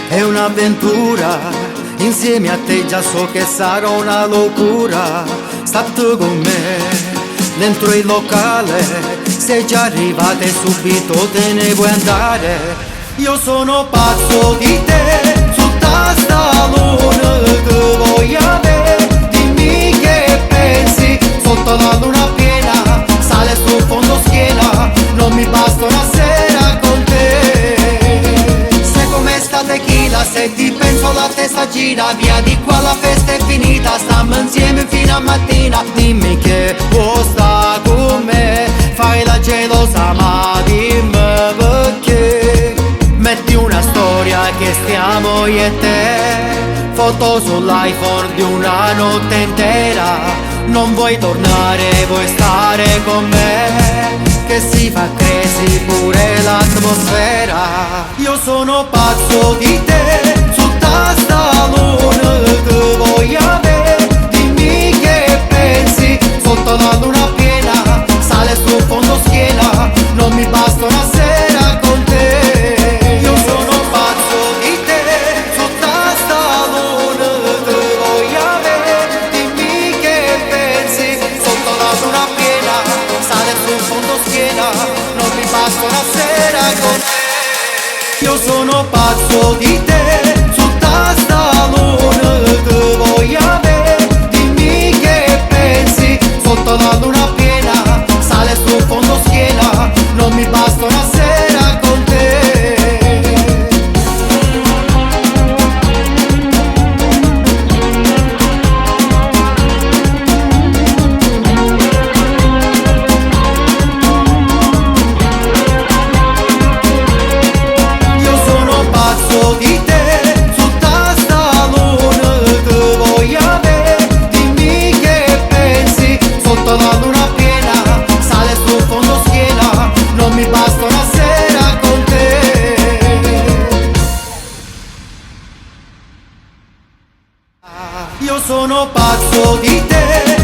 è un'avventura, insieme a te già so che sarà una locura. Sta tu con me dentro il locale, sei già arrivata e subito te ne vuoi andare. Io sono pazzo di te, su sta luna che voglio avere. Dimmi che pensi, sotto la luna piena, sale sul fondo schiena, non mi basta una sera con te. Sei come sta tequila, se ti penso la testa gira, via di qua la festa è finita, stiamo insieme fino a mattina. Dimmi che vuoi sta con me, fai la gelosa ma dimmi perché. Metti una storia che stiamo io e te, foto sull'iPhone di una notte intera. Non vuoi tornare, vuoi stare con me, che si fa crazy pure l'atmosfera. Io sono pazzo di te, su sta luna che voglio avere. Dimmi che pensi, sotto la luna piena, sale sul fondo schiena, non mi basta una sera con te. Io sono pazzo di te, su sta luna che voglio avere. Dimmi che pensi, sotto la luna piena, sale sul fondo schiena, non mi basta una sera con te. Io sono pazzo di te, su sta luna che voglio avere. Dimmi che pensi, sotto la luna piena, sale sul fondo schiena, non mi basta una sera con te. Io sono pazzo di te, su sta luna che voglio avere. Dimmi che pensi, sotto la luna piena, sale sul fondo schiena, non mi basta una sera con te. Io sono pazzo di te,